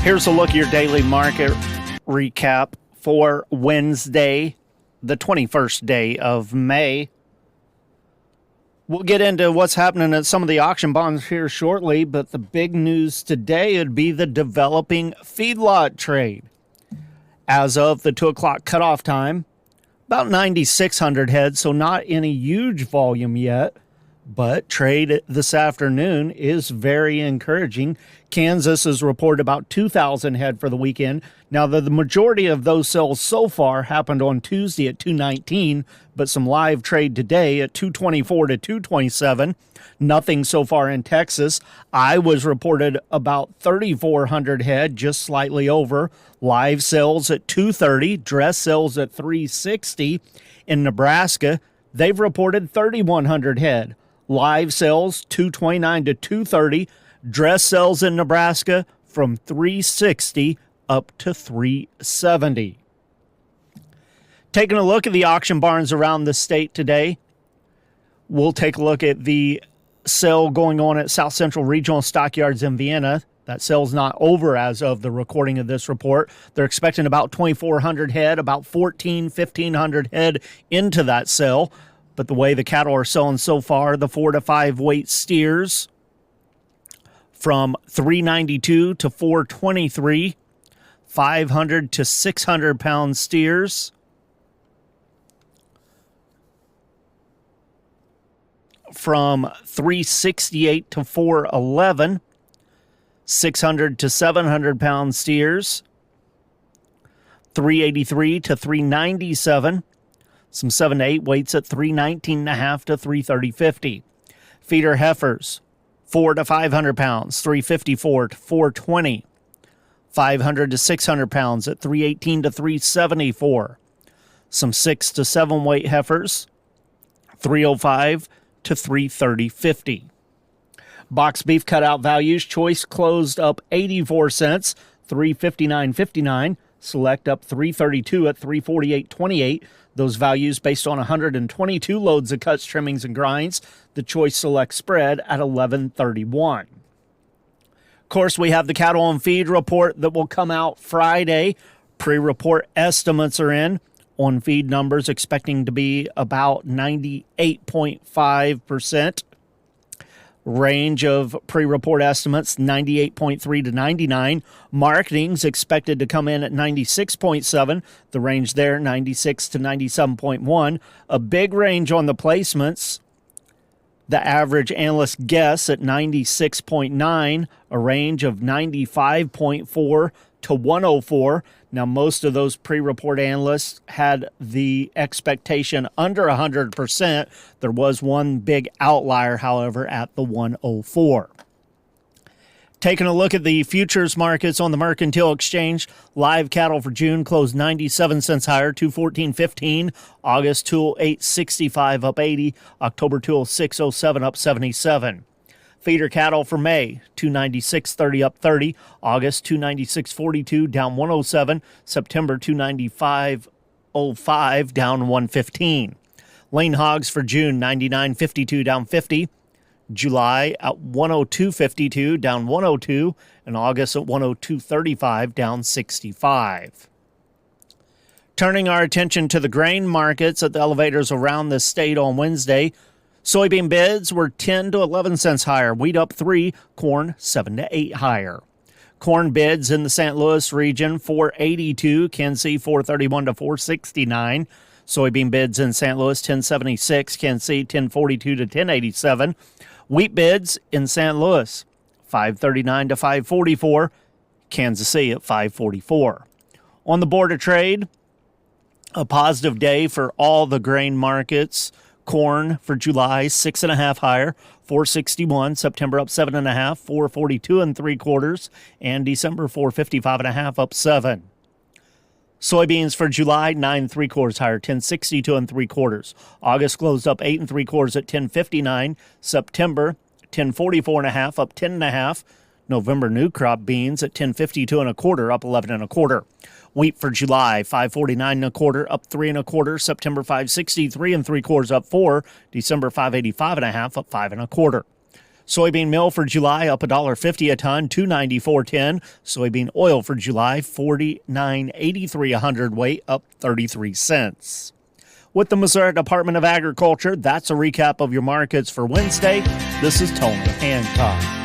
Here's a look at your daily market recap for Wednesday, the 21st day of May. We'll get into what's happening at some of the auction bonds here shortly, but the big news today would be the developing feedlot trade. As of the 2 o'clock cutoff time, about 9,600 heads, so not any huge volume yet, but trade this afternoon is very encouraging. Kansas has reported about 2,000 head for the weekend. Now, the majority of those sales so far happened on Tuesday at 219, but some live trade today at 224 to 227. Nothing so far in Texas. Iowa's reported about 3,400 head, just slightly over. Live sales at 230, dress sales at 360. In Nebraska, they've reported 3,100 head. Live sales 229 to 230. Dress sales in Nebraska from 360 up to 370. Taking a look at the auction barns around the state today, we'll take a look at the sale going on at South Central Regional Stockyards in Vienna. That sale's not over as of the recording of this report. They're expecting about 2,400 head, about 1,500 head into that sale. But the way the cattle are selling so far, the 4 to 5 weight steers from 392 to 423, 500 to 600 pound steers from 368 to 411, 600 to 700 pound steers, 383 to 397, some 7 to 8 weights at 319.5 to 330.50. Feeder heifers, 4 to 500 pounds, 354 to 420. 500 to 600 pounds at 318 to 374. Some 6 to 7 weight heifers, 305 to 330.50. Box beef cutout values, choice closed up 84 cents, 359.59. Select up 332 at 348.28. Those values based on 122 loads of cuts, trimmings, and grinds. The choice select spread at 11.31. Of course, we have the cattle on feed report that will come out Friday. Pre-report estimates are in on feed numbers, expecting to be about 98.5%. Range of pre-report estimates, 98.3 to 99. Marketing's expected to come in at 96.7. The range there, 96 to 97.1. A big range on the placements. The average analyst guess at 96.9. A range of 95.4 to 104. Now, most of those pre-report analysts had the expectation under 100%. There was one big outlier, however, at the 104. Taking a look at the futures markets on the Mercantile Exchange, live cattle for June closed 97 cents higher, 214.15. August 208.65 up 80. October 206.07 up 77. Feeder cattle for May, 296.30 up 30. August 296.42 down 107. September 295.05 down 115. Lean hogs for June, 99.52 down 50. July at 102.52 down 102. And August at 102.35 down 65. Turning our attention to the grain markets at the elevators around the state on Wednesday, soybean bids were 10 to 11 cents higher, wheat up 3, corn 7 to 8 higher. Corn bids in the St. Louis region, 482, Kansas City 431 to 469. Soybean bids in St. Louis, 1076, Kansas City 1042 to 1087. Wheat bids in St. Louis, 539 to 544, Kansas City at 544. On the Board of Trade, a positive day for all the grain markets. Corn for July, 6.5 higher, 461. September up 7.5, 442 3/4, and December 455.5 up 7. Soybeans for July, 9 3/4 higher, 1062 3/4. August closed up 8 3/4 at 1059. September 1044.5 up 10.5. November new crop beans at 1052 1/4 up 11 1/4. Wheat for July, 549 1/4 up 3 1/4. September 563 3/4 up 4. December 585.5 up 5 1/4. Soybean meal for July up $1.50 a ton, $294.10. Soybean oil for July, $49.83 a hundredweight, up 33 cents. With the Missouri Department of Agriculture, that's a recap of your markets for Wednesday. This is Tony Hancock.